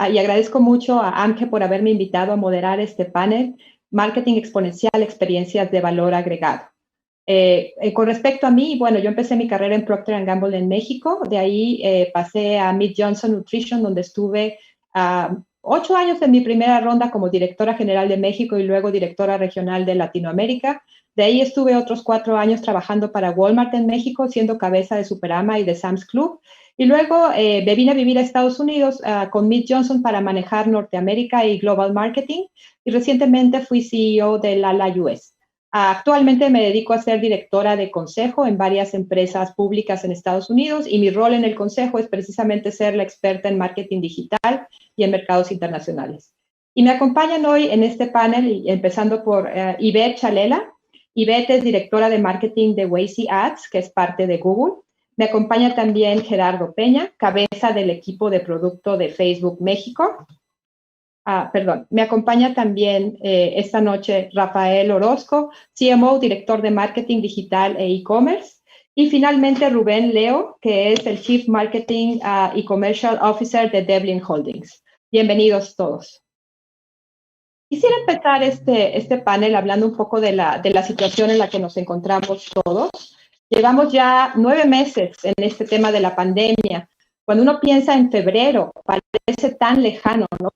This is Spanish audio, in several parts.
y agradezco mucho a Amge por haberme invitado a moderar este panel, Marketing Exponencial, Experiencias de Valor Agregado. Con respecto a mí, bueno, yo empecé mi carrera en Procter & Gamble en México, de ahí pasé a Mead Johnson Nutrition, donde estuve 8 años en mi primera ronda como directora general de México y luego directora regional de Latinoamérica. De ahí estuve otros 4 años trabajando para Walmart en México, siendo cabeza de Superama y de Sam's Club. Y luego me vine a vivir a Estados Unidos con Mead Johnson para manejar Norteamérica y Global Marketing. Y recientemente fui CEO de Lala US. Actualmente me dedico a ser directora de consejo en varias empresas públicas en Estados Unidos y mi rol en el consejo es precisamente ser la experta en marketing digital y en mercados internacionales. Y me acompañan hoy en este panel, empezando por Ivette Chalela. Ivette es directora de marketing de Waze Ads, que es parte de Google. Me acompaña también Gerardo Peña, cabeza del equipo de producto de Facebook México. Me acompaña también esta noche Rafael Orozco, CMO, director de marketing digital e e-commerce. Y finalmente Rubén Leo, que es el Chief Marketing y Commercial Officer de Devlin Holdings. Bienvenidos todos. Quisiera empezar este panel hablando un poco de la situación en la que nos encontramos todos. Llevamos ya 9 meses en este tema de la pandemia. Cuando uno piensa en febrero, parece tan lejano, ¿no?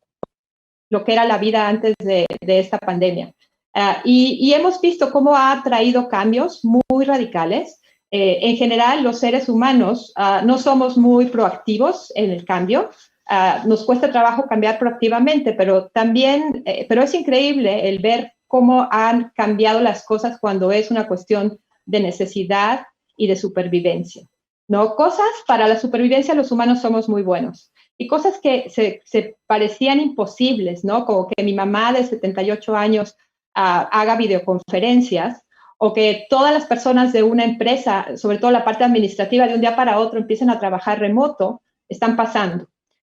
Lo que era la vida antes de esta pandemia. Y hemos visto cómo ha traído cambios muy radicales. En general, los seres humanos no somos muy proactivos en el cambio. Nos cuesta trabajo cambiar proactivamente, pero también, pero es increíble el ver cómo han cambiado las cosas cuando es una cuestión de necesidad y de supervivencia, ¿no? Cosas para la supervivencia los humanos somos muy buenos. Y cosas que se parecían imposibles, ¿no? Como que mi mamá de 78 años haga videoconferencias o que todas las personas de una empresa, sobre todo la parte administrativa, de un día para otro empiecen a trabajar remoto, están pasando.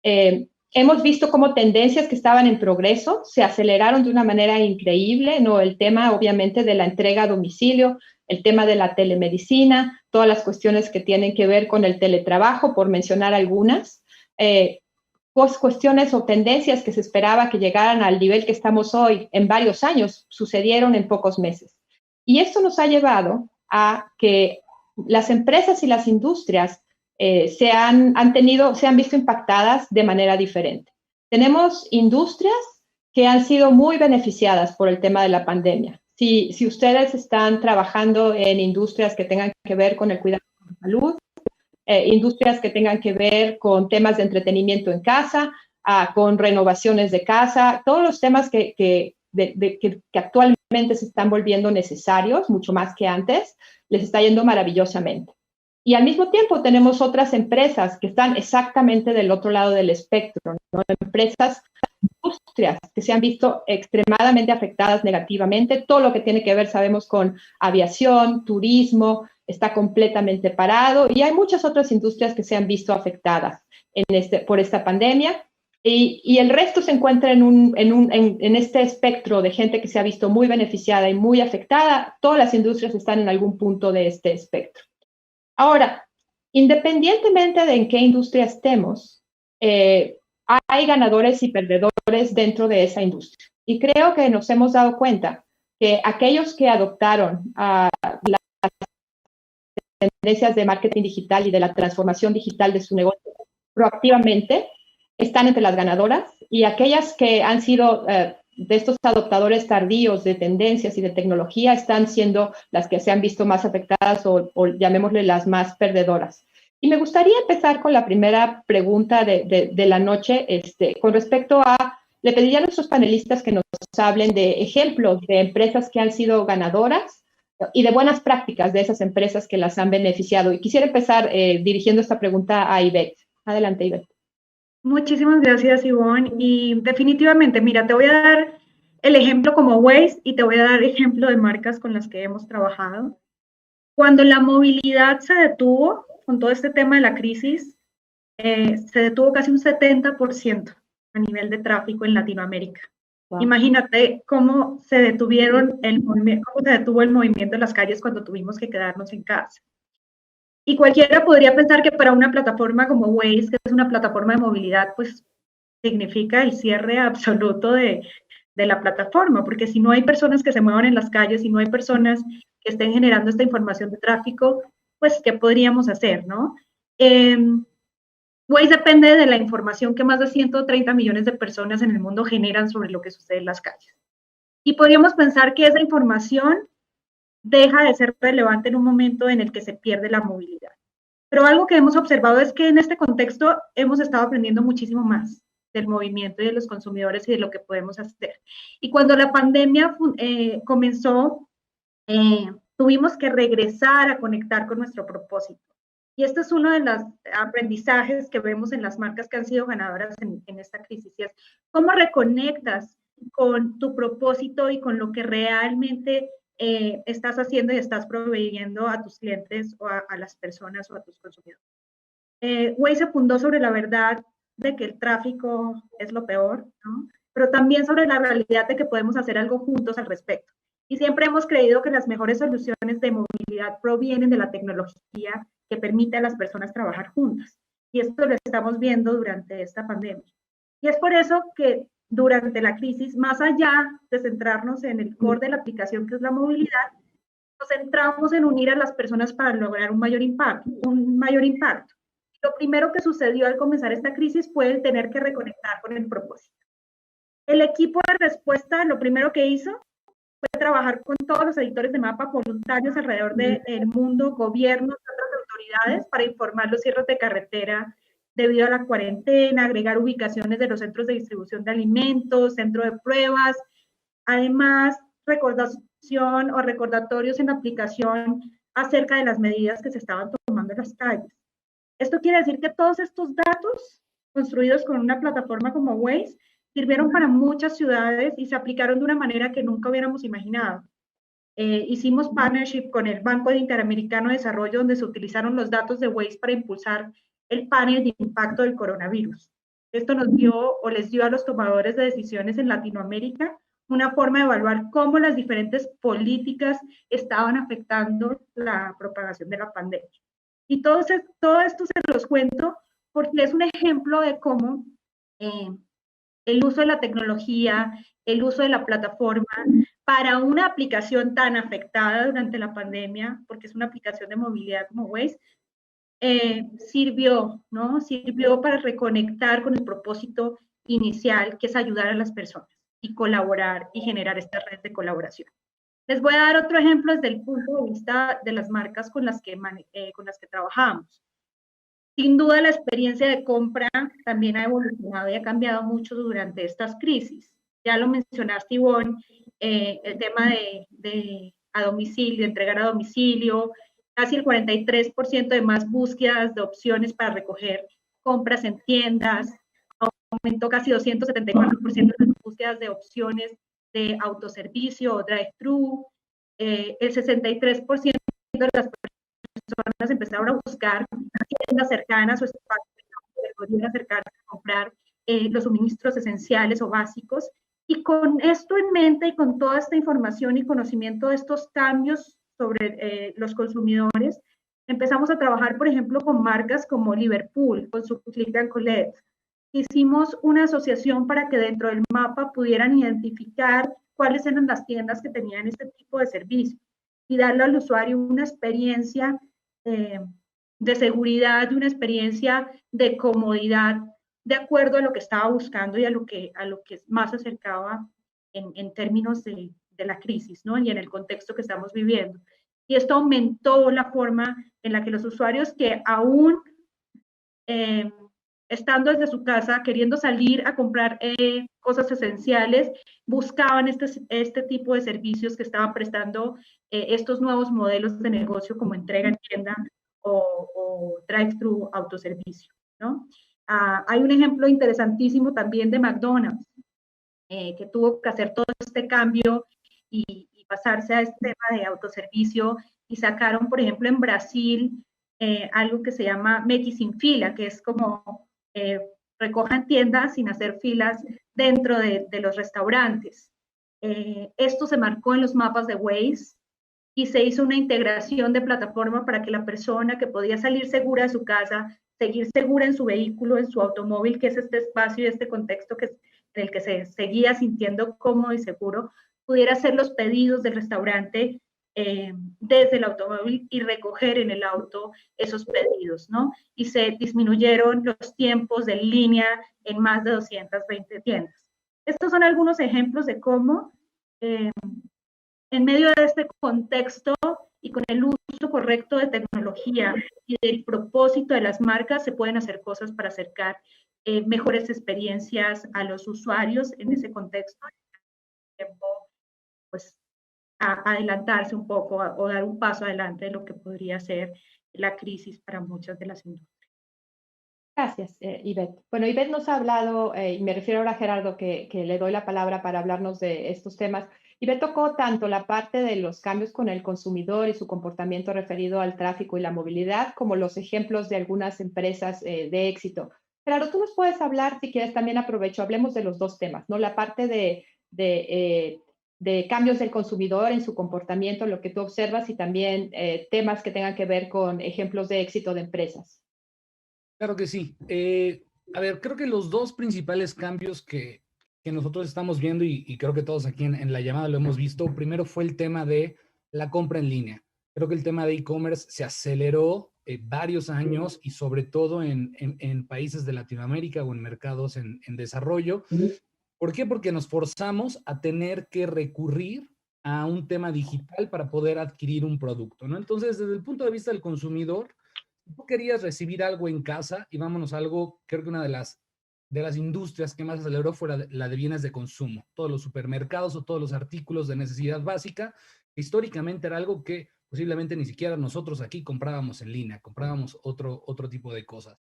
Hemos visto cómo tendencias que estaban en progreso se aceleraron de una manera increíble, ¿no? El tema, obviamente, de la entrega a domicilio, el tema de la telemedicina, todas las cuestiones que tienen que ver con el teletrabajo, por mencionar algunas. Cuestiones o tendencias que se esperaba que llegaran al nivel que estamos hoy en varios años, sucedieron en pocos meses. Y esto nos ha llevado a que las empresas y las industrias se han visto impactadas de manera diferente. Tenemos industrias que han sido muy beneficiadas por el tema de la pandemia. Si ustedes están trabajando en industrias que tengan que ver con el cuidado de la salud, industrias que tengan que ver con temas de entretenimiento en casa, con renovaciones de casa, todos los temas que actualmente se están volviendo necesarios, mucho más que antes, les está yendo maravillosamente. Y al mismo tiempo tenemos otras empresas que están exactamente del otro lado del espectro, ¿no? Empresas, industrias que se han visto extremadamente afectadas negativamente. Todo lo que tiene que ver, sabemos, con aviación, turismo, está completamente parado y hay muchas otras industrias que se han visto afectadas por esta pandemia y el resto se encuentra en este espectro de gente que se ha visto muy beneficiada y muy afectada. Todas las industrias están en algún punto de este espectro. Ahora, independientemente de en qué industria estemos, hay ganadores y perdedores dentro de esa industria. Y creo que nos hemos dado cuenta que aquellos que adoptaron las tendencias de marketing digital y de la transformación digital de su negocio proactivamente están entre las ganadoras y aquellas que han sido de estos adoptadores tardíos de tendencias y de tecnología están siendo las que se han visto más afectadas o llamémosle las más perdedoras. Y me gustaría empezar con la primera pregunta de la noche con respecto a, le pediría a nuestros panelistas que nos hablen de ejemplos de empresas que han sido ganadoras y de buenas prácticas de esas empresas que las han beneficiado. Y quisiera empezar dirigiendo esta pregunta a Ivette. Adelante, Ivette. Muchísimas gracias, Ivonne. Y definitivamente, mira, te voy a dar el ejemplo como Waze y te voy a dar ejemplo de marcas con las que hemos trabajado. Cuando la movilidad se detuvo con todo este tema de la crisis, se detuvo casi un 70% a nivel de tráfico en Latinoamérica. Wow. Imagínate cómo se detuvo el movimiento en las calles cuando tuvimos que quedarnos en casa. Y cualquiera podría pensar que para una plataforma como Waze, que es una plataforma de movilidad, pues significa el cierre absoluto de la plataforma, porque si no hay personas que se muevan en las calles, si no hay personas que estén generando esta información de tráfico, pues, ¿qué podríamos hacer, no? Waze depende de la información que más de 130 millones de personas en el mundo generan sobre lo que sucede en las calles. Y podríamos pensar que esa información deja de ser relevante en un momento en el que se pierde la movilidad. Pero algo que hemos observado es que en este contexto hemos estado aprendiendo muchísimo más del movimiento y de los consumidores y de lo que podemos hacer. Y cuando la pandemia comenzó, tuvimos que regresar a conectar con nuestro propósito. Y este es uno de los aprendizajes que vemos en las marcas que han sido ganadoras en esta crisis, y es cómo reconectas con tu propósito y con lo que realmente estás haciendo y estás proveyendo a tus clientes o a las personas o a tus consumidores. Waze se fundó sobre la verdad de que el tráfico es lo peor, ¿no? Pero también sobre la realidad de que podemos hacer algo juntos al respecto. Y siempre hemos creído que las mejores soluciones de movilidad provienen de la tecnología que permite a las personas trabajar juntas. Y esto lo estamos viendo durante esta pandemia. Y es por eso que durante la crisis, más allá de centrarnos en el core de la aplicación, que es la movilidad, nos centramos en unir a las personas para lograr un mayor impacto. Lo primero que sucedió al comenzar esta crisis fue el tener que reconectar con el propósito. El equipo de respuesta lo primero que hizo fue trabajar con todos los editores de mapa voluntarios alrededor del mundo, gobiernos y otras autoridades para informar los cierres de carretera debido a la cuarentena, agregar ubicaciones de los centros de distribución de alimentos, centro de pruebas, además recordación o recordatorios en la aplicación acerca de las medidas que se estaban tomando en las calles. Esto quiere decir que todos estos datos construidos con una plataforma como Waze sirvieron para muchas ciudades y se aplicaron de una manera que nunca hubiéramos imaginado. Hicimos partnership con el Banco Interamericano de Desarrollo, donde se utilizaron los datos de Waze para impulsar el panel de impacto del coronavirus. Esto nos dio o les dio a los tomadores de decisiones en Latinoamérica una forma de evaluar cómo las diferentes políticas estaban afectando la propagación de la pandemia. Y todo esto se los cuento porque es un ejemplo de cómo el uso de la tecnología, el uso de la plataforma para una aplicación tan afectada durante la pandemia, porque es una aplicación de movilidad como Waze, sirvió, ¿no? Sirvió para reconectar con el propósito inicial, que es ayudar a las personas y colaborar y generar esta red de colaboración. Les voy a dar otro ejemplo desde el punto de vista de las marcas con las que trabajamos. Sin duda, la experiencia de compra también ha evolucionado y ha cambiado mucho durante estas crisis. Ya lo mencionaste, Ivonne, el tema de a domicilio, entregar a domicilio, casi el 43% de más búsquedas de opciones para recoger compras en tiendas, aumentó casi 274% de las búsquedas de opciones de autoservicio o drive-thru, el 63% de las personas empezaron a buscar tiendas cercanas o espacios que podrían acercarse a comprar los suministros esenciales o básicos. Y con esto en mente y con toda esta información y conocimiento de estos cambios sobre los consumidores, empezamos a trabajar, por ejemplo, con marcas como Liverpool, con su Click and Collect. Hicimos una asociación para que dentro del mapa pudieran identificar cuáles eran las tiendas que tenían este tipo de servicio y darle al usuario una experiencia de seguridad y una experiencia de comodidad de acuerdo a lo que estaba buscando y a lo que más se acercaba en términos de la crisis, ¿no? Y en el contexto que estamos viviendo. Y esto aumentó la forma en la que los usuarios que aún estando desde su casa, queriendo salir a comprar cosas esenciales, buscaban este tipo de servicios que estaban prestando estos nuevos modelos de negocio como entrega en tienda o drive-thru autoservicio, ¿no? Hay un ejemplo interesantísimo también de McDonald's, que tuvo que hacer todo este cambio y pasarse a este tema de autoservicio y sacaron, por ejemplo, en Brasil, algo que se llama Mequi sin fila, que es como recojan tiendas sin hacer filas dentro de los restaurantes. Esto se marcó en los mapas de Waze y se hizo una integración de plataforma para que la persona que podía salir segura de su casa seguir segura en su vehículo, en su automóvil, que es este espacio y este contexto en el que se seguía sintiendo cómodo y seguro, pudiera hacer los pedidos del restaurante desde el automóvil y recoger en el auto esos pedidos, ¿no? Y se disminuyeron los tiempos de línea en más de 220 tiendas. Estos son algunos ejemplos de cómo en medio de este contexto y con el uso correcto de tecnología y del propósito de las marcas, se pueden hacer cosas para acercar mejores experiencias a los usuarios en ese contexto. Tiempo, pues, a adelantarse un poco o dar un paso adelante de lo que podría ser la crisis para muchas de las industrias. Gracias, Ivette. Bueno, Ivette nos ha hablado, y me refiero ahora a Gerardo, que le doy la palabra para hablarnos de estos temas. Ivette tocó tanto la parte de los cambios con el consumidor y su comportamiento referido al tráfico y la movilidad, como los ejemplos de algunas empresas de éxito. Gerardo, tú nos puedes hablar, si quieres, también aprovecho, hablemos de los dos temas, ¿no? La parte de cambios del consumidor en su comportamiento, lo que tú observas, y también temas que tengan que ver con ejemplos de éxito de empresas. Claro que sí. A ver, creo que los dos principales cambios que nosotros estamos viendo, y creo que todos aquí en la llamada lo hemos visto, primero fue el tema de la compra en línea. Creo que el tema de e-commerce se aceleró varios años y sobre todo en países de Latinoamérica o en mercados en desarrollo. ¿Por qué? Porque nos forzamos a tener que recurrir a un tema digital para poder adquirir un producto, ¿no? Entonces, desde el punto de vista del consumidor, tú querías recibir algo en casa, y vámonos a algo, creo que una de las industrias que más aceleró fue la de bienes de consumo. Todos los supermercados o todos los artículos de necesidad básica, históricamente era algo que posiblemente ni siquiera nosotros aquí comprábamos en línea, comprábamos otro tipo de cosas.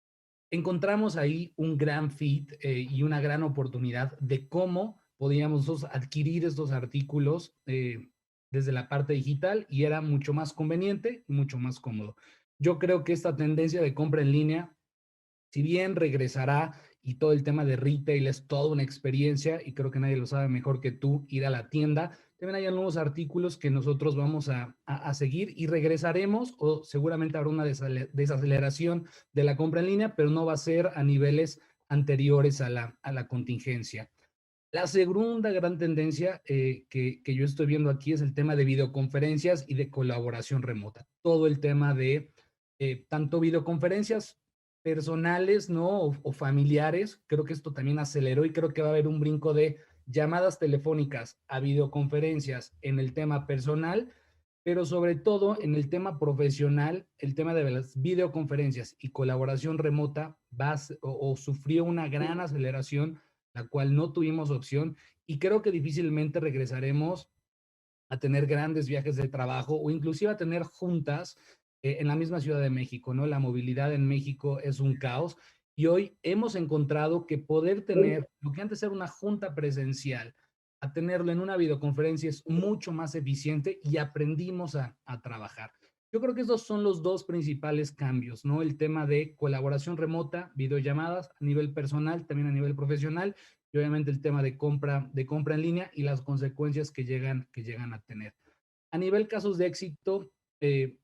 Encontramos ahí un gran fit y una gran oportunidad de cómo podíamos adquirir estos artículos desde la parte digital, y era mucho más conveniente y mucho más cómodo. Yo creo que esta tendencia de compra en línea, si bien regresará, y todo el tema de retail es toda una experiencia, y creo que nadie lo sabe mejor que tú, ir a la tienda, también hay nuevos artículos que nosotros vamos a seguir, y regresaremos, o seguramente habrá una desaceleración de la compra en línea, pero no va a ser a niveles anteriores a la contingencia. La segunda gran tendencia que yo estoy viendo aquí es el tema de videoconferencias y de colaboración remota. Todo el tema de tanto videoconferencias personales, ¿no? O familiares. Creo que esto también aceleró, y creo que va a haber un brinco de llamadas telefónicas a videoconferencias en el tema personal, pero sobre todo en el tema profesional. El tema de las videoconferencias y colaboración remota o sufrió una gran aceleración, la cual no tuvimos opción, y creo que difícilmente regresaremos a tener grandes viajes de trabajo o inclusive a tener juntas en la misma Ciudad de México, ¿no? La movilidad en México es un caos, y hoy hemos encontrado que poder tener lo que antes era una junta presencial, a tenerlo en una videoconferencia es mucho más eficiente, y aprendimos a trabajar. Yo creo que esos son los dos principales cambios, ¿no? El tema de colaboración remota, videollamadas a nivel personal, también a nivel profesional, y obviamente el tema de compra en línea y las consecuencias que llegan a tener. A nivel casos de éxito,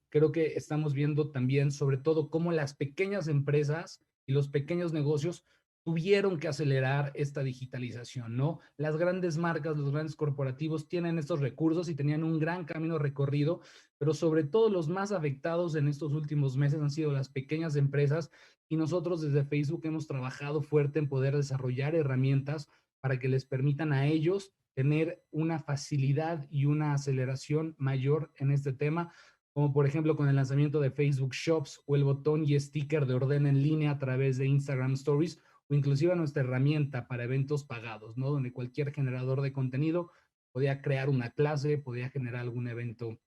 creo que estamos viendo también sobre todo cómo las pequeñas empresas y los pequeños negocios tuvieron que acelerar esta digitalización, ¿no? Las grandes marcas, los grandes corporativos tienen estos recursos y tenían un gran camino recorrido, pero sobre todo los más afectados en estos últimos meses han sido las pequeñas empresas, y nosotros desde Facebook hemos trabajado fuerte en poder desarrollar herramientas para que les permitan a ellos tener una facilidad y una aceleración mayor en este tema, como por ejemplo con el lanzamiento de Facebook Shops o el botón y sticker de orden en línea a través de Instagram Stories, o inclusive nuestra herramienta para eventos pagados, ¿no? Donde cualquier generador de contenido podía crear una clase, podía generar algún evento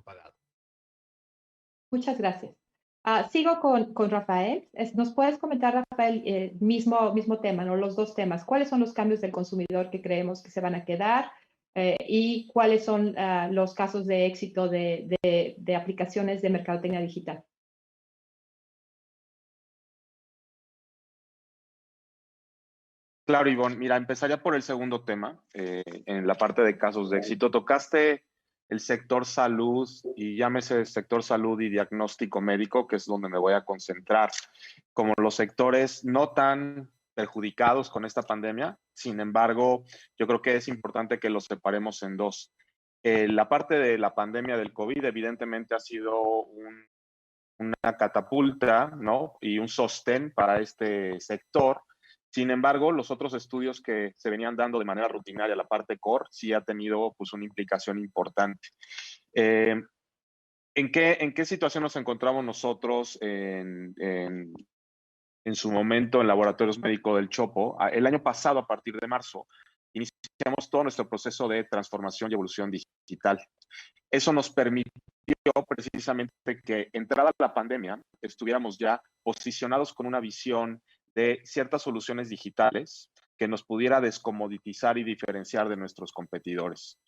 pagado. Muchas gracias. Sigo con Rafael. ¿Nos puedes comentar, Rafael, mismo tema, ¿no? Los dos temas? ¿Cuáles son los cambios del consumidor que creemos que se van a quedar? ¿Y cuáles son los casos de éxito de aplicaciones de mercadotecnia digital? Claro, Ivonne. Mira, empezaría por el segundo tema, en la parte de casos de éxito. Tocaste el sector salud, y llámese sector salud y diagnóstico médico, que es donde me voy a concentrar, como los sectores no tan perjudicados con esta pandemia. Sin embargo, yo creo que es importante que los separemos en dos. La parte de la pandemia del COVID evidentemente ha sido una catapulta, ¿no? Y un sostén para este sector. Sin embargo, los otros estudios que se venían dando de manera rutinaria, la parte core, sí ha tenido pues una implicación importante. ¿En qué situación nos encontramos nosotros en su momento en Laboratorios Médicos del Chopo? El año pasado, a partir de marzo, iniciamos todo nuestro proceso de transformación y evolución digital. Eso nos permitió precisamente que, entrada la pandemia, estuviéramos ya posicionados con una visión de ciertas soluciones digitales que nos pudiera descomoditizar y diferenciar de nuestros competidores.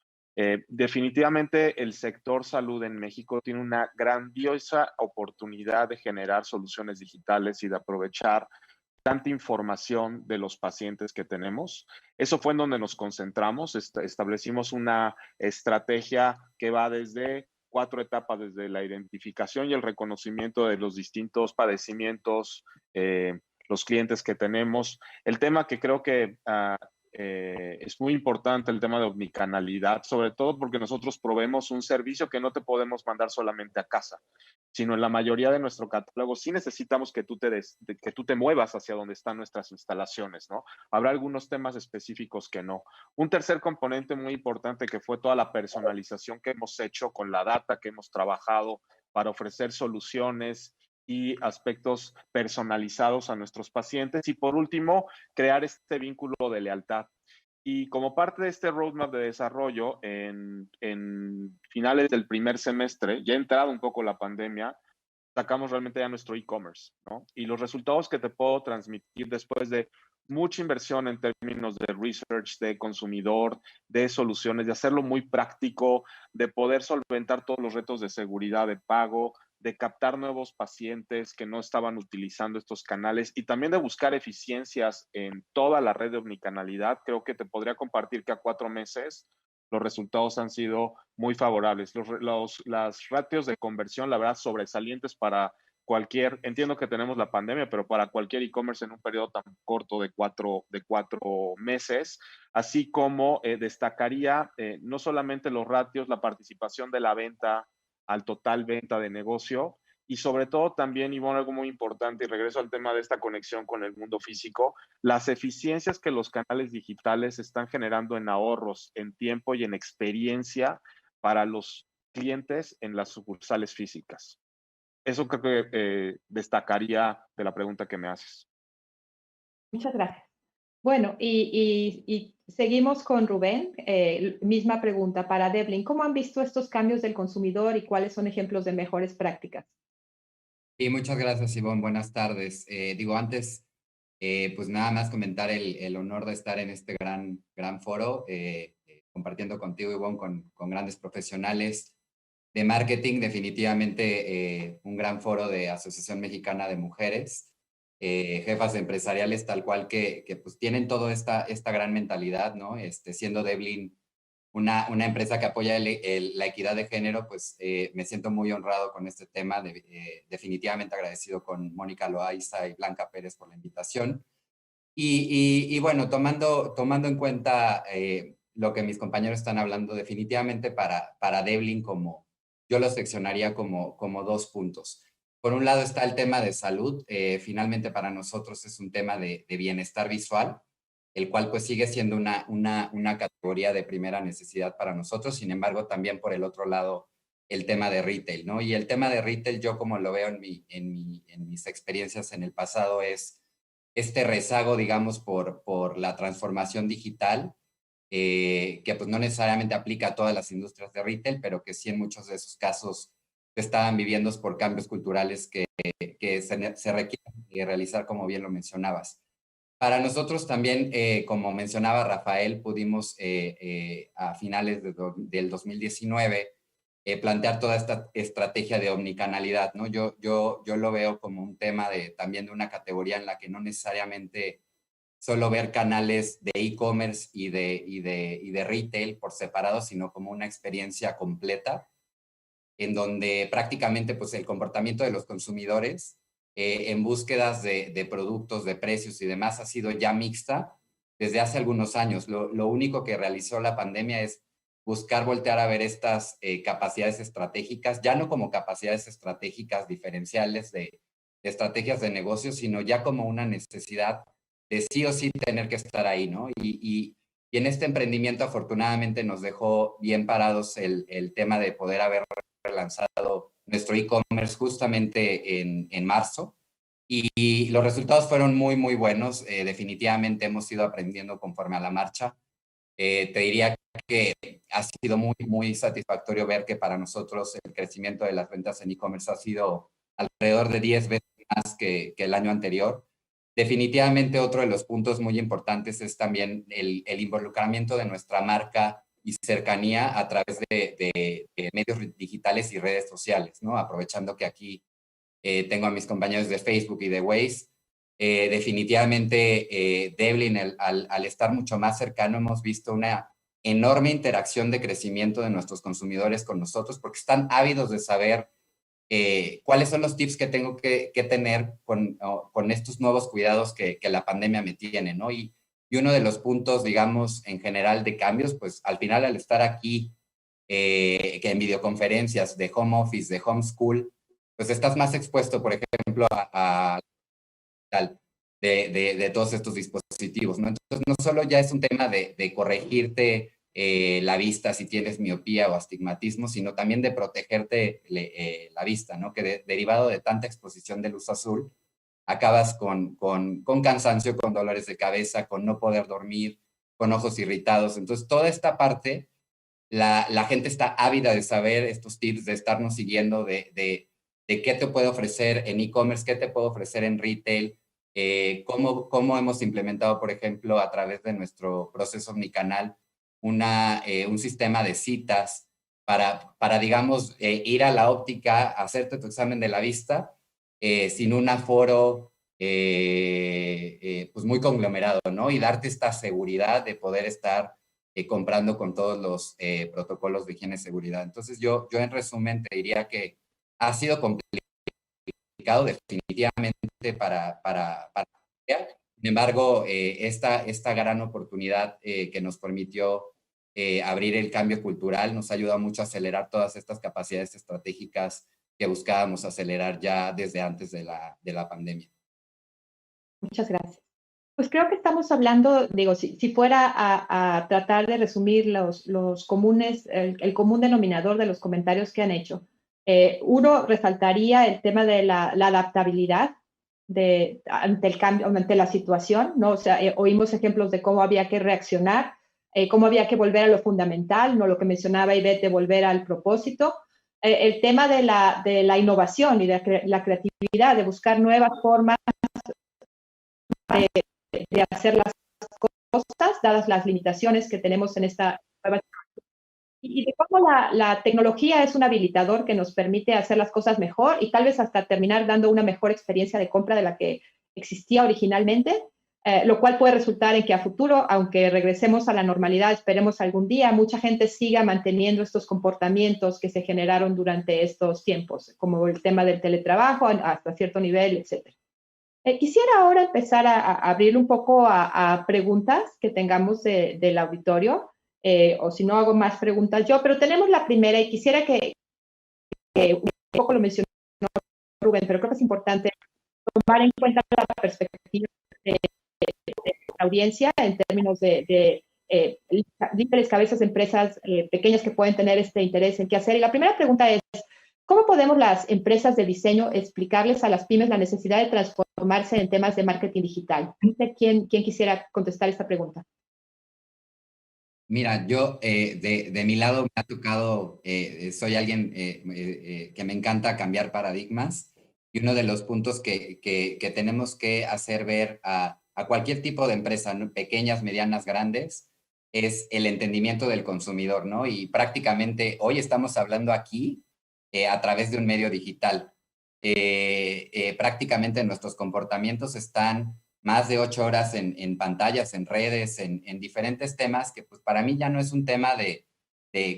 Definitivamente el sector salud en México tiene una grandiosa oportunidad de generar soluciones digitales y de aprovechar tanta información de los pacientes que tenemos. Eso fue en donde nos concentramos, establecimos una estrategia que va desde 4 etapas, desde la identificación y el reconocimiento de los distintos padecimientos, los clientes que tenemos. El tema que creo que es muy importante, el tema de omnicanalidad, sobre todo porque nosotros proveemos un servicio que no te podemos mandar solamente a casa, sino en la mayoría de nuestro catálogo sí necesitamos que tú te muevas hacia donde están nuestras instalaciones, ¿no? Habrá algunos temas específicos que no. Un tercer componente muy importante que fue toda la personalización que hemos hecho con la data que hemos trabajado para ofrecer soluciones y aspectos personalizados a nuestros pacientes. Y por último, crear este vínculo de lealtad. Y como parte de este roadmap de desarrollo, en finales del primer semestre, ya entrado un poco la pandemia, sacamos realmente ya nuestro e-commerce, ¿no? Y los resultados que te puedo transmitir después de mucha inversión en términos de research, de consumidor, de soluciones, de hacerlo muy práctico, de poder solventar todos los retos de seguridad de pago, de captar nuevos pacientes que no estaban utilizando estos canales y también de buscar eficiencias en toda la red de omnicanalidad. Creo que te podría compartir que a 4 meses los resultados han sido muy favorables. Las ratios de conversión, la verdad, sobresalientes para cualquier, entiendo que tenemos la pandemia, pero para cualquier e-commerce en un periodo tan corto de cuatro meses, así como destacaría no solamente los ratios, la participación de la venta al total venta de negocio, y sobre todo también, Ivonne, algo muy importante, y regreso al tema de esta conexión con el mundo físico, las eficiencias que los canales digitales están generando en ahorros, en tiempo y en experiencia para los clientes en las sucursales físicas. Eso creo que destacaría de la pregunta que me haces. Muchas gracias. Bueno, y seguimos con Rubén. Misma pregunta para Devlin. ¿Cómo han visto estos cambios del consumidor y cuáles son ejemplos de mejores prácticas? Y muchas gracias, Ivonne. Buenas tardes. Antes, pues nada más comentar el honor de estar en este gran foro, compartiendo contigo, Ivonne, con grandes profesionales de marketing, definitivamente un gran foro de Asociación Mexicana de Mujeres, jefas empresariales tal cual que pues tienen toda esta gran mentalidad, ¿no? Siendo Devlin una empresa que apoya la equidad de género, pues me siento muy honrado con este tema, definitivamente agradecido con Mónica Loaiza y Blanca Pérez por la invitación. Y bueno, tomando en cuenta lo que mis compañeros están hablando, definitivamente para Devlin yo lo seccionaría como 2 puntos. Por un lado está el tema de salud, finalmente para nosotros es un tema de bienestar visual, el cual pues sigue siendo una categoría de primera necesidad para nosotros. Sin embargo, también por el otro lado, el tema de retail, ¿no? Y el tema de retail, yo como lo veo en mis experiencias en el pasado, es este rezago, digamos, por la transformación digital, que pues no necesariamente aplica a todas las industrias de retail, pero que sí en muchos de esos casos se estaban viviendo por cambios culturales que se requieren realizar, como bien lo mencionabas. Para nosotros también, como mencionaba Rafael, pudimos a finales del 2019 plantear toda esta estrategia de omnicanalidad, ¿no? Yo lo veo como un tema también de una categoría en la que no necesariamente solo ver canales de e-commerce y de retail por separado, sino como una experiencia completa, en donde prácticamente pues, el comportamiento de los consumidores en búsquedas de productos, de precios y demás ha sido ya mixta desde hace algunos años. Lo único que realizó la pandemia es buscar voltear a ver estas capacidades estratégicas, ya no como capacidades estratégicas diferenciales de estrategias de negocio, sino ya como una necesidad de sí o sí tener que estar ahí, ¿no? Y en este emprendimiento afortunadamente nos dejó bien parados el tema de poder haber lanzado nuestro e-commerce justamente en marzo. Y los resultados fueron muy, muy buenos. Definitivamente hemos ido aprendiendo conforme a la marcha. Te diría que ha sido muy, muy satisfactorio ver que para nosotros el crecimiento de las ventas en e-commerce ha sido alrededor de 10 veces más que el año anterior. Definitivamente otro de los puntos muy importantes es también el involucramiento de nuestra marca y cercanía a través de medios digitales y redes sociales, ¿no? Aprovechando que aquí tengo a mis compañeros de Facebook y de Waze. Definitivamente, Devlin, al estar mucho más cercano, hemos visto una enorme interacción de crecimiento de nuestros consumidores con nosotros, porque están ávidos de saber cuáles son los tips que tengo que tener con estos nuevos cuidados que la pandemia me tiene, ¿no? Y uno de los puntos, digamos, en general de cambios, pues al final al estar aquí, que en videoconferencias de home office, de homeschool, pues estás más expuesto, por ejemplo, a de todos estos dispositivos, ¿no? Entonces, no solo ya es un tema de corregirte la vista si tienes miopía o astigmatismo, sino también de protegerte la vista, ¿no? Que derivado de tanta exposición de luz azul, acabas con cansancio, con dolores de cabeza, con no poder dormir, con ojos irritados. Entonces, toda esta parte, la gente está ávida de saber estos tips, de estarnos siguiendo, de qué te puede ofrecer en e-commerce, qué te puede ofrecer en retail, cómo hemos implementado, por ejemplo, a través de nuestro proceso omnicanal, un sistema de citas para digamos, ir a la óptica, hacerte tu examen de la vista, sin un aforo pues muy conglomerado, ¿no? Y darte esta seguridad de poder estar comprando con todos los protocolos de higiene y seguridad. Entonces, yo en resumen te diría que ha sido complicado definitivamente para sin embargo, esta gran oportunidad que nos permitió abrir el cambio cultural nos ayuda mucho a acelerar todas estas capacidades estratégicas que buscábamos acelerar ya desde antes de la pandemia. Muchas gracias. Pues creo que estamos hablando, digo, si fuera a tratar de resumir los comunes, el común denominador de los comentarios que han hecho, uno resaltaría el tema de la adaptabilidad ante el cambio, ante la situación, ¿no? O sea, oímos ejemplos de cómo había que reaccionar, cómo había que volver a lo fundamental, ¿no? Lo que mencionaba Ivette, de volver al propósito. El tema de la innovación y de la creatividad, de buscar nuevas formas de hacer las cosas, dadas las limitaciones que tenemos en esta nueva y de cómo la tecnología es un habilitador que nos permite hacer las cosas mejor y tal vez hasta terminar dando una mejor experiencia de compra de la que existía originalmente, lo cual puede resultar en que a futuro, aunque regresemos a la normalidad, esperemos algún día, mucha gente siga manteniendo estos comportamientos que se generaron durante estos tiempos, como el tema del teletrabajo hasta cierto nivel, etc. Quisiera ahora empezar a abrir un poco a preguntas que tengamos del auditorio, o si no hago más preguntas yo, pero tenemos la primera y quisiera que un poco lo mencionó Rubén, pero creo que es importante tomar en cuenta la perspectiva de la audiencia en términos de líderes, cabezas de empresas pequeñas que pueden tener este interés en qué hacer. Y la primera pregunta es, ¿cómo podemos las empresas de diseño explicarles a las pymes la necesidad de transformarse en temas de marketing digital? ¿Quién quisiera contestar esta pregunta? Mira, yo de mi lado me ha tocado, soy alguien que me encanta cambiar paradigmas y uno de los puntos que tenemos que hacer ver a cualquier tipo de empresa, ¿no? Pequeñas, medianas, grandes, es el entendimiento del consumidor, ¿no? Y prácticamente hoy estamos hablando aquí a través de un medio digital. Prácticamente nuestros comportamientos están más de 8 horas en pantallas, en redes, en diferentes temas, que pues para mí ya no es un tema de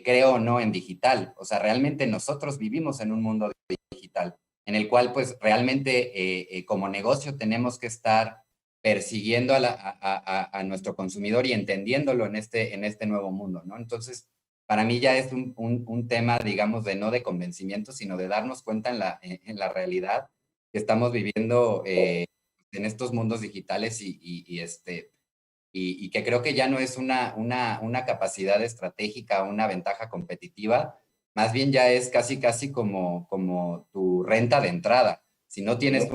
creo o no en digital. O sea, realmente nosotros vivimos en un mundo digital, en el cual pues realmente como negocio tenemos que estar persiguiendo a nuestro consumidor y entendiéndolo en este nuevo mundo, ¿no? Entonces, para mí ya es un tema, digamos, de no de convencimiento, sino de darnos cuenta en la realidad que estamos viviendo en estos mundos digitales y que creo que ya no es una capacidad estratégica, una ventaja competitiva, más bien ya es casi como tu renta de entrada. Si no tienes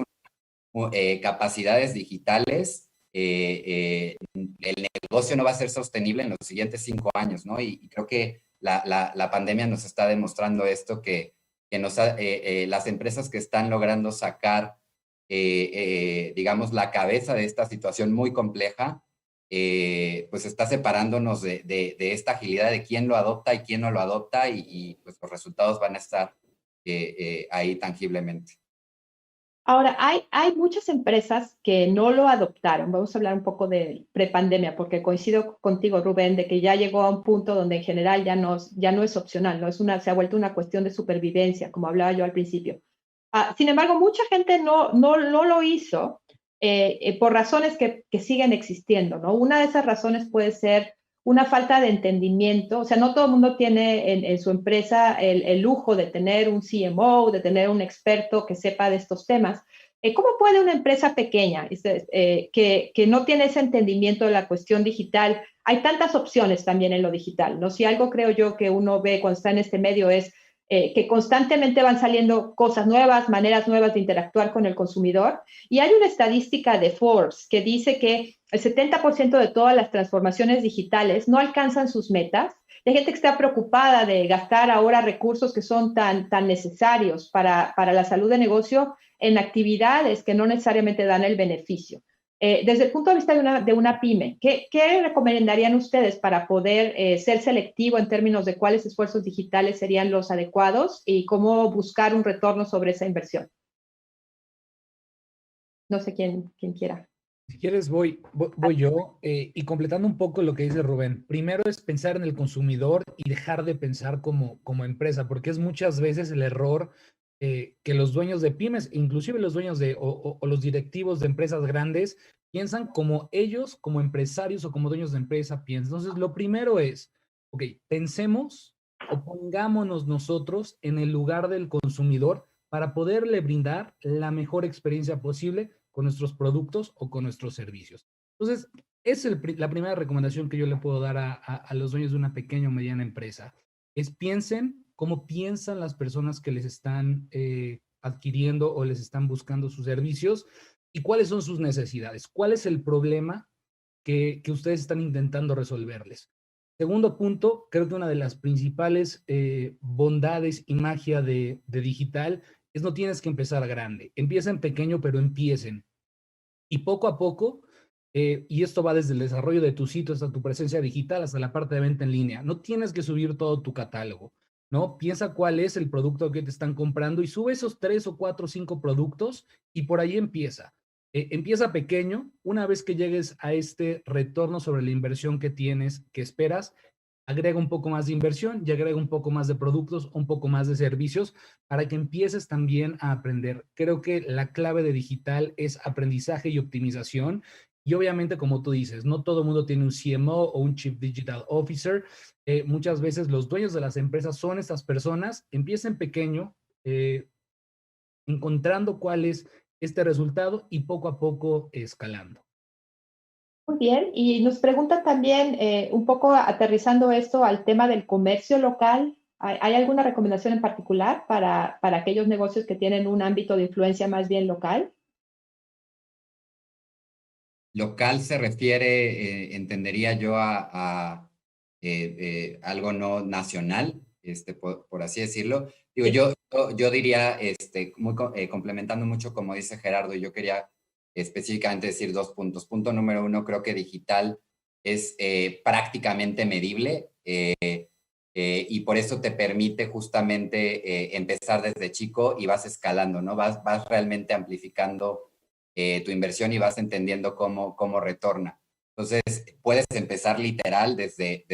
capacidades digitales, el negocio no va a ser sostenible en los siguientes 5 años, ¿no? Y creo que la pandemia nos está demostrando esto, que las empresas que están logrando sacar, digamos, la cabeza de esta situación muy compleja, pues está separándonos de esta agilidad de quién lo adopta y quién no lo adopta, y pues los resultados van a estar ahí tangiblemente. Ahora, hay muchas empresas que no lo adoptaron. Vamos a hablar un poco de prepandemia, porque coincido contigo, Rubén, de que ya llegó a un punto donde en general ya no es opcional, se ha vuelto una cuestión de supervivencia, como hablaba yo al principio. Sin embargo, mucha gente no lo hizo por razones que siguen existiendo, ¿no? Una de esas razones puede ser una falta de entendimiento. O sea, no todo el mundo tiene en su empresa el lujo de tener un CMO, de tener un experto que sepa de estos temas. ¿Cómo puede una empresa pequeña que no tiene ese entendimiento de la cuestión digital? Hay tantas opciones también en lo digital, ¿no? Si algo creo yo que uno ve cuando está en este medio es que constantemente van saliendo cosas nuevas, maneras nuevas de interactuar con el consumidor. Y hay una estadística de Forbes que dice que el 70% de todas las transformaciones digitales no alcanzan sus metas. Hay gente que está preocupada de gastar ahora recursos que son tan necesarios para la salud de negocio en actividades que no necesariamente dan el beneficio. Desde el punto de vista de una pyme, ¿qué recomendarían ustedes para poder ser selectivo en términos de cuáles esfuerzos digitales serían los adecuados y cómo buscar un retorno sobre esa inversión? No sé quién quiera. Si quieres, voy yo, y completando un poco lo que dice Rubén. Primero es pensar en el consumidor y dejar de pensar como empresa, porque es muchas veces el error que los dueños de pymes, inclusive los dueños o los directivos de empresas grandes, piensan como ellos, como empresarios o como dueños de empresa piensan. Entonces, lo primero es, ok, pensemos o pongámonos nosotros en el lugar del consumidor para poderle brindar la mejor experiencia posible con nuestros productos o con nuestros servicios. Entonces, es la primera recomendación que yo le puedo dar a los dueños de una pequeña o mediana empresa. Es piensen cómo piensan las personas que les están adquiriendo o les están buscando sus servicios y cuáles son sus necesidades, cuál es el problema que ustedes están intentando resolverles. Segundo punto, creo que una de las principales bondades y magia de digital es no tienes que empezar grande. Empieza en pequeño, pero empiecen. Y poco a poco, y esto va desde el desarrollo de tu sitio hasta tu presencia digital, hasta la parte de venta en línea. No tienes que subir todo tu catálogo, ¿no? Piensa cuál es el producto que te están comprando y sube esos 3 o 4 o 5 productos y por ahí empieza. Empieza pequeño. Una vez que llegues a este retorno sobre la inversión que tienes, que esperas, agrega un poco más de inversión y agrega un poco más de productos, un poco más de servicios para que empieces también a aprender. Creo que la clave de digital es aprendizaje y optimización. Y obviamente, como tú dices, no todo el mundo tiene un CMO o un Chief Digital Officer. Muchas veces los dueños de las empresas son estas personas. Empiecen pequeño, encontrando cuál es este resultado y poco a poco escalando. Muy bien, y nos pregunta también, un poco aterrizando esto al tema del comercio local, ¿hay alguna recomendación en particular para aquellos negocios que tienen un ámbito de influencia más bien local? Local se refiere, entendería yo, a algo no nacional, por así decirlo. Digo, Sí. yo diría, complementando mucho como dice Gerardo, yo quería específicamente decir 2 puntos. Punto número 1, creo que digital es prácticamente medible y por eso te permite justamente empezar desde chico y vas escalando, ¿no? Vas realmente amplificando tu inversión y vas entendiendo cómo retorna. Entonces, puedes empezar literal desde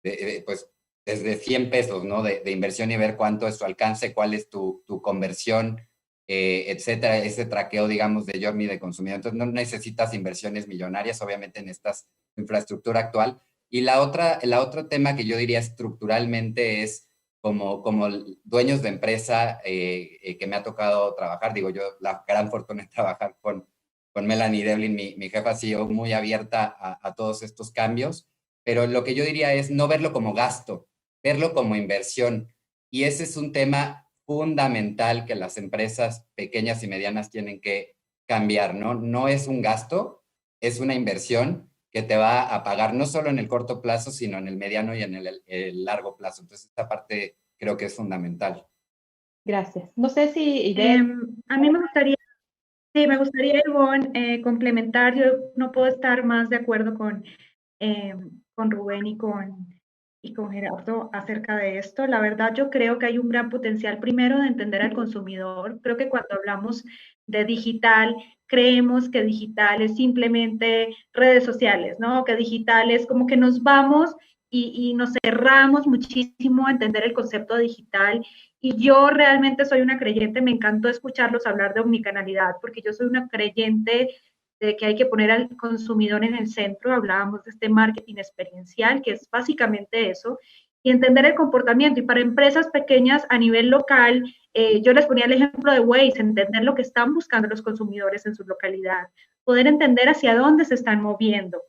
100 pesos, ¿no? De inversión y ver cuánto es tu alcance, cuál es tu conversión, etcétera, ese traqueo, digamos, de journey de consumidor. Entonces, no necesitas inversiones millonarias, obviamente, en esta infraestructura actual. Y el otro tema que yo diría estructuralmente es como dueños de empresa que me ha tocado trabajar. Digo, yo la gran fortuna de trabajar con Melanie Devlin, mi jefa CEO, muy abierta a todos estos cambios. Pero lo que yo diría es no verlo como gasto, verlo como inversión. Y ese es un tema fundamental que las empresas pequeñas y medianas tienen que cambiar, ¿no? No es un gasto, es una inversión que te va a pagar no solo en el corto plazo, sino en el mediano y en el largo plazo. Entonces, esta parte creo que es fundamental. Gracias. No sé si... a mí me gustaría, Ivonne, complementar. Yo no puedo estar más de acuerdo con Rubén y con Gerardo acerca de esto. La verdad, yo creo que hay un gran potencial, primero, de entender al consumidor. Creo que cuando hablamos de digital, creemos que digital es simplemente redes sociales, ¿no? Que digital es como que nos vamos y nos cerramos muchísimo a entender el concepto digital. Y yo realmente soy una creyente, me encantó escucharlos hablar de omnicanalidad, porque yo soy una creyente de que hay que poner al consumidor en el centro. Hablábamos de este marketing experiencial, que es básicamente eso, y entender el comportamiento. Y para empresas pequeñas a nivel local, yo les ponía el ejemplo de Waze, entender lo que están buscando los consumidores en su localidad, poder entender hacia dónde se están moviendo,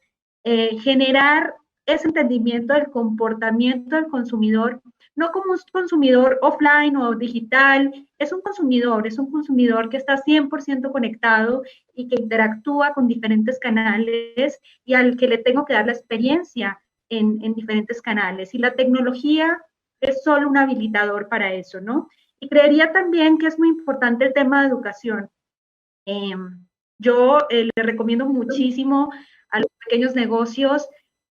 generar ese entendimiento del comportamiento del consumidor, no como un consumidor offline o digital, es un consumidor que está 100% conectado y que interactúa con diferentes canales y al que le tengo que dar la experiencia en diferentes canales. Y la tecnología es solo un habilitador para eso, ¿no? Y creería también que es muy importante el tema de educación. Yo le recomiendo muchísimo a los pequeños negocios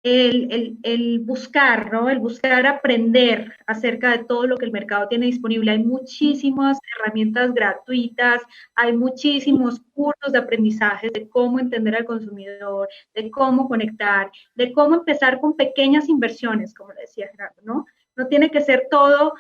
el buscar, ¿no? El buscar aprender acerca de todo lo que el mercado tiene disponible. Hay muchísimas herramientas gratuitas, hay muchísimos cursos de aprendizaje de cómo entender al consumidor, de cómo conectar, de cómo empezar con pequeñas inversiones, como le decía Gerardo, ¿no? No tiene que ser todo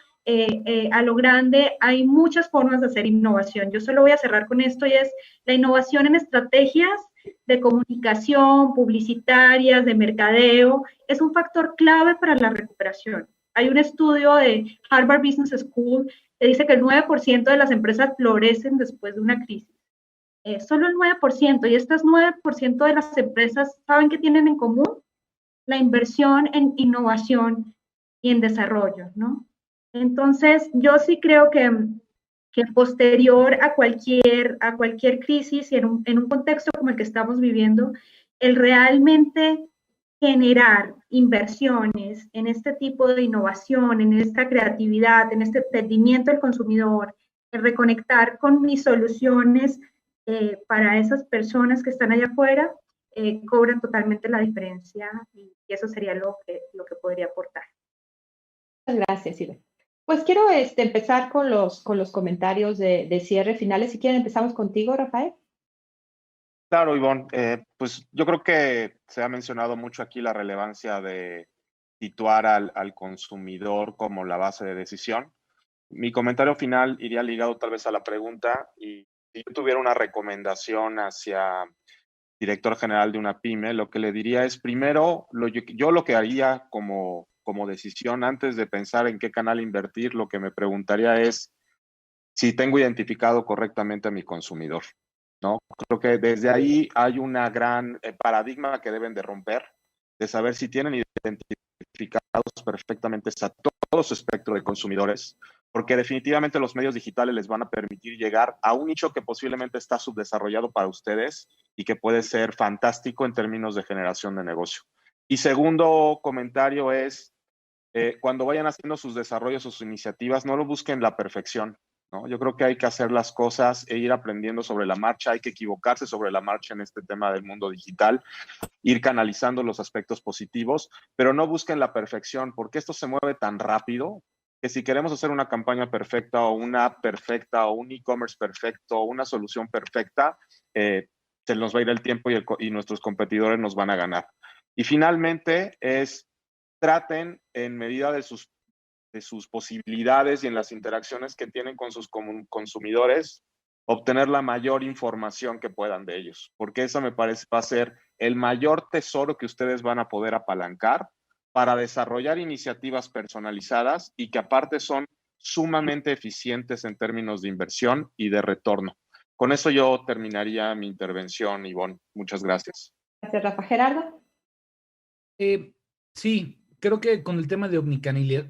a lo grande. Hay muchas formas de hacer innovación. Yo solo voy a cerrar con esto y es la innovación en estrategias de comunicación, publicitarias, de mercadeo, es un factor clave para la recuperación. Hay un estudio de Harvard Business School que dice que el 9% de las empresas florecen después de una crisis. Solo el 9%, y estas 9% de las empresas, ¿saben qué tienen en común? La inversión en innovación y en desarrollo, ¿no? Entonces, yo sí creo que posterior a cualquier crisis y en un contexto como el que estamos viviendo, el realmente generar inversiones en este tipo de innovación, en esta creatividad, en este entendimiento del consumidor, el reconectar con mis soluciones para esas personas que están allá afuera, cobran totalmente la diferencia y eso sería lo que podría aportar. Muchas gracias, Ivonne. Pues quiero empezar con los comentarios de cierre finales. Si quieren, empezamos contigo, Rafael. Claro, Ivonne. Pues yo creo que se ha mencionado mucho aquí la relevancia de situar al consumidor como la base de decisión. Mi comentario final iría ligado tal vez a la pregunta, y si yo tuviera una recomendación hacia director general de una pyme, lo que le diría es, primero, yo lo que haría como decisión antes de pensar en qué canal invertir, lo que me preguntaría es si tengo identificado correctamente a mi consumidor, ¿no? Creo que desde ahí hay una gran paradigma que deben de romper, de saber si tienen identificados perfectamente a todo su espectro de consumidores, porque definitivamente los medios digitales les van a permitir llegar a un nicho que posiblemente está subdesarrollado para ustedes y que puede ser fantástico en términos de generación de negocio. Y segundo comentario es, cuando vayan haciendo sus desarrollos, sus iniciativas, no lo busquen la perfección, ¿no? Yo creo que hay que hacer las cosas e ir aprendiendo sobre la marcha, hay que equivocarse sobre la marcha en este tema del mundo digital, ir canalizando los aspectos positivos, pero no busquen la perfección, porque esto se mueve tan rápido que si queremos hacer una campaña perfecta o una app perfecta o un e-commerce perfecto o una solución perfecta, se nos va a ir el tiempo y nuestros competidores nos van a ganar. Y finalmente traten en medida de sus posibilidades y en las interacciones que tienen con sus consumidores, obtener la mayor información que puedan de ellos, porque eso me parece va a ser el mayor tesoro que ustedes van a poder apalancar para desarrollar iniciativas personalizadas y que aparte son sumamente eficientes en términos de inversión y de retorno. Con eso yo terminaría mi intervención, Ivonne. Muchas gracias. Gracias, Rafa. Gerardo. Sí, creo que con el tema de omnicanalidad,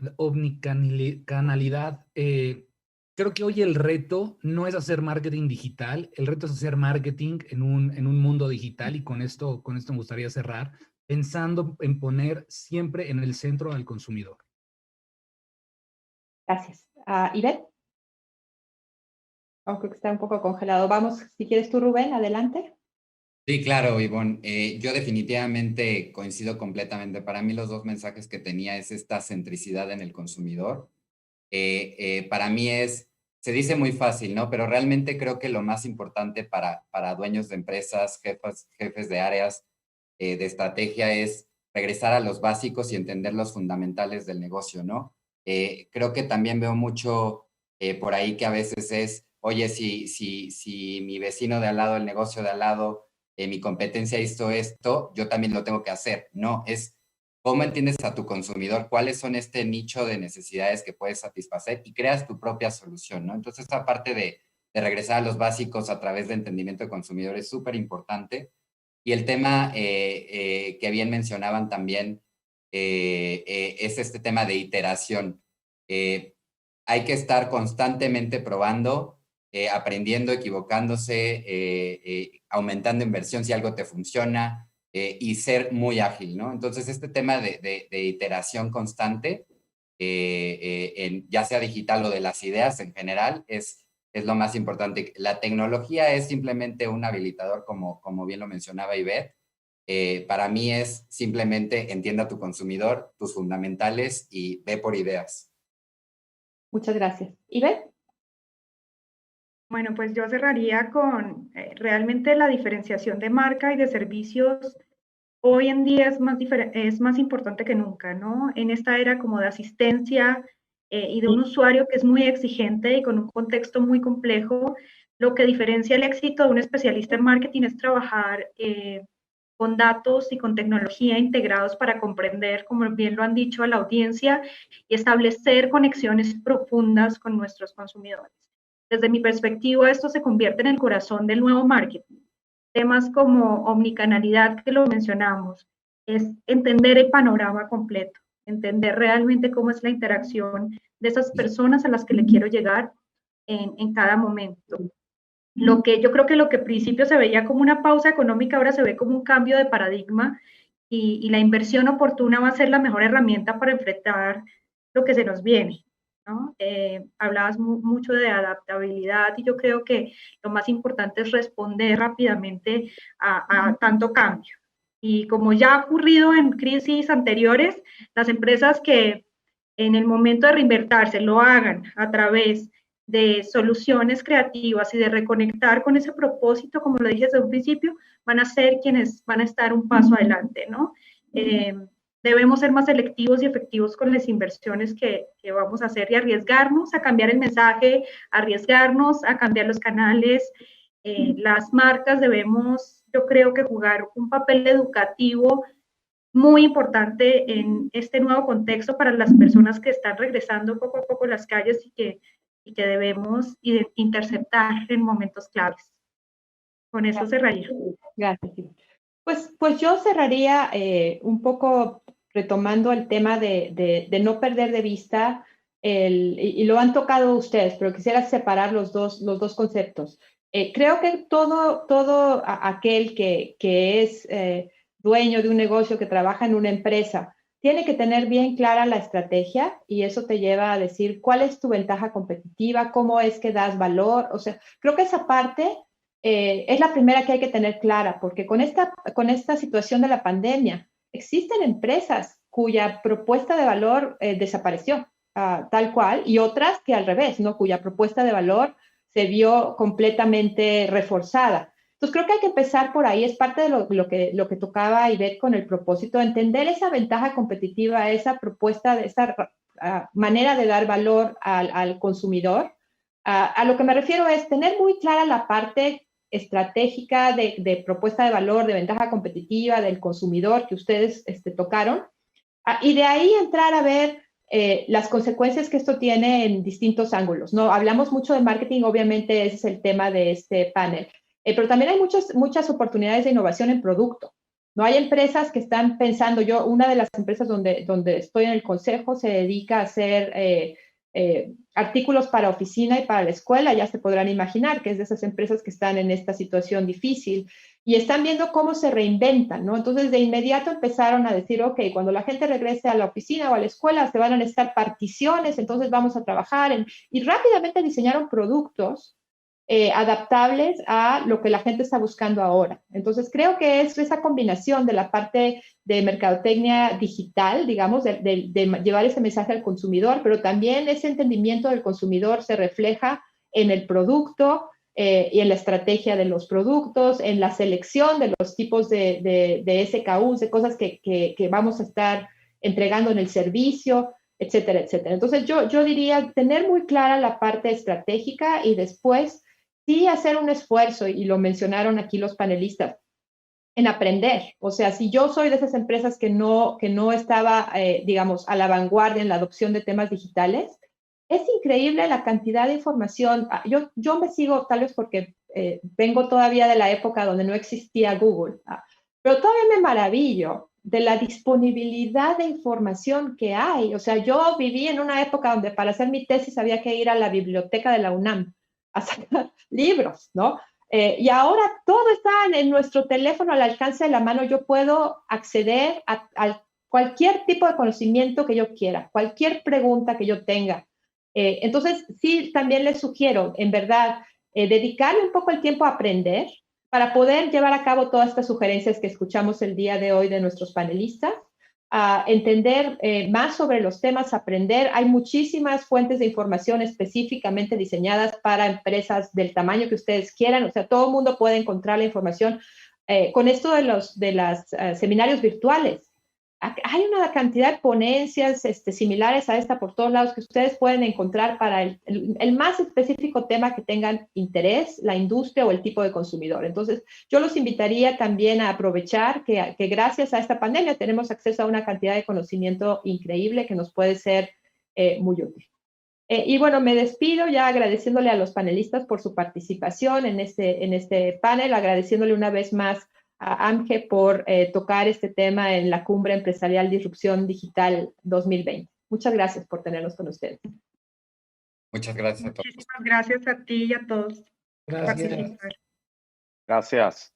creo que hoy el reto no es hacer marketing digital, el reto es hacer marketing en un mundo digital, y con esto me gustaría cerrar, pensando en poner siempre en el centro al consumidor. Gracias. Ivette. Oh, creo que está un poco congelado. Vamos, si quieres tú, Rubén, adelante. Sí, claro, Ivonne. Yo definitivamente coincido completamente. Para mí los dos mensajes que tenía es esta centricidad en el consumidor. Para mí se dice muy fácil, ¿no? Pero realmente creo que lo más importante para dueños de empresas, jefes de áreas de estrategia es regresar a los básicos y entender los fundamentales del negocio, ¿no? Creo que también veo mucho por ahí que a veces oye, si mi vecino de al lado, el negocio de al lado, mi competencia hizo esto, yo también lo tengo que hacer. No, es cómo entiendes a tu consumidor, cuáles son este nicho de necesidades que puedes satisfacer y creas tu propia solución, ¿no? Entonces, esta parte de regresar a los básicos a través de entendimiento de consumidor es súper importante. Y el tema que bien mencionaban también es este tema de iteración. Hay que estar constantemente probando, aprendiendo, equivocándose, aumentando inversión si algo te funciona y ser muy ágil, ¿no? Entonces, este tema de iteración constante, ya sea digital o de las ideas en general, es lo más importante. La tecnología es simplemente un habilitador, como bien lo mencionaba Ivette. Para mí es simplemente entienda a tu consumidor, tus fundamentales y ve por ideas. Muchas gracias. ¿Ivette? Bueno, pues yo cerraría con realmente la diferenciación de marca y de servicios. Hoy en día es más importante que nunca, ¿no? En esta era como de asistencia y de un usuario que es muy exigente y con un contexto muy complejo, lo que diferencia el éxito de un especialista en marketing es trabajar con datos y con tecnología integrados para comprender, como bien lo han dicho, a la audiencia y establecer conexiones profundas con nuestros consumidores. Desde mi perspectiva, esto se convierte en el corazón del nuevo marketing. Temas como omnicanalidad, que lo mencionamos, es entender el panorama completo, entender realmente cómo es la interacción de esas personas a las que le quiero llegar en cada momento. Lo que yo creo que lo que al principio se veía como una pausa económica, ahora se ve como un cambio de paradigma y la inversión oportuna va a ser la mejor herramienta para enfrentar lo que se nos viene, ¿no? Hablabas mucho de adaptabilidad y yo creo que lo más importante es responder rápidamente a tanto cambio. Y como ya ha ocurrido en crisis anteriores, las empresas que en el momento de reinvertirse lo hagan a través de soluciones creativas y de reconectar con ese propósito, como lo dije desde un principio, van a ser quienes van a estar un paso adelante, ¿no? Debemos ser más selectivos y efectivos con las inversiones que vamos a hacer y arriesgarnos a cambiar el mensaje, arriesgarnos a cambiar los canales. Las marcas debemos, yo creo que jugar un papel educativo muy importante en este nuevo contexto para las personas que están regresando poco a poco a las calles y que debemos interceptar en momentos claves. Con eso cerraría. Gracias. Pues yo cerraría un poco retomando el tema de no perder de vista, y lo han tocado ustedes, pero quisiera separar los dos conceptos. Creo que todo aquel que es dueño de un negocio, que trabaja en una empresa, tiene que tener bien clara la estrategia, y eso te lleva a decir cuál es tu ventaja competitiva, cómo es que das valor. O sea, creo que esa parte es la primera que hay que tener clara, porque con esta situación de la pandemia existen empresas cuya propuesta de valor desapareció, tal cual, y otras que al revés, ¿no? Cuya propuesta de valor se vio completamente reforzada. Entonces, creo que hay que empezar por ahí. Es parte de lo que tocaba Ivette con el propósito, entender esa ventaja competitiva, esa propuesta, esa manera de dar valor al consumidor. A lo que me refiero es tener muy clara la parte estratégica de propuesta de valor, de ventaja competitiva del consumidor que ustedes tocaron, y de ahí entrar a ver las consecuencias que esto tiene en distintos ángulos, ¿no? Hablamos mucho de marketing, obviamente ese es el tema de este panel, pero también hay muchas oportunidades de innovación en producto. No hay empresas que están pensando, una de las empresas donde estoy en el consejo se dedica a hacer artículos para oficina y para la escuela, ya se podrán imaginar que es de esas empresas que están en esta situación difícil y están viendo cómo se reinventan, ¿no? Entonces, de inmediato empezaron a decir, ok, cuando la gente regrese a la oficina o a la escuela, se van a necesitar particiones, entonces vamos a trabajar y rápidamente diseñaron productos adaptables a lo que la gente está buscando ahora. Entonces, creo que es esa combinación de la parte de mercadotecnia digital, digamos, de llevar ese mensaje al consumidor, pero también ese entendimiento del consumidor se refleja en el producto y en la estrategia de los productos, en la selección de los tipos de SKUs, de cosas que vamos a estar entregando en el servicio, etcétera, etcétera. Entonces, yo diría tener muy clara la parte estratégica y después sí hacer un esfuerzo, y lo mencionaron aquí los panelistas, en aprender. O sea, si yo soy de esas empresas que no estaba, digamos, a la vanguardia en la adopción de temas digitales, es increíble la cantidad de información. Yo me sigo, tal vez porque vengo todavía de la época donde no existía Google, pero todavía me maravillo de la disponibilidad de información que hay. O sea, yo viví en una época donde para hacer mi tesis había que ir a la biblioteca de la UNAM a sacar libros, ¿no? Y ahora todo está en nuestro teléfono al alcance de la mano. Yo puedo acceder a cualquier tipo de conocimiento que yo quiera, cualquier pregunta que yo tenga. Entonces, sí, también les sugiero, en verdad, dedicarle un poco el tiempo a aprender para poder llevar a cabo todas estas sugerencias que escuchamos el día de hoy de nuestros panelistas, a entender más sobre los temas, aprender. Hay muchísimas fuentes de información específicamente diseñadas para empresas del tamaño que ustedes quieran. O sea, todo el mundo puede encontrar la información. Con esto de los seminarios virtuales, hay una cantidad de ponencias similares a esta por todos lados que ustedes pueden encontrar para el más específico tema que tengan interés, la industria o el tipo de consumidor. Entonces, yo los invitaría también a aprovechar que gracias a esta pandemia tenemos acceso a una cantidad de conocimiento increíble que nos puede ser muy útil. Y bueno, me despido ya agradeciéndole a los panelistas por su participación en este panel, agradeciéndole una vez más a AMGE por tocar este tema en la Cumbre Empresarial Disrupción Digital 2020. Muchas gracias por tenernos con ustedes. Muchas gracias a todos. Muchísimas gracias a ti y a todos. Gracias. Gracias.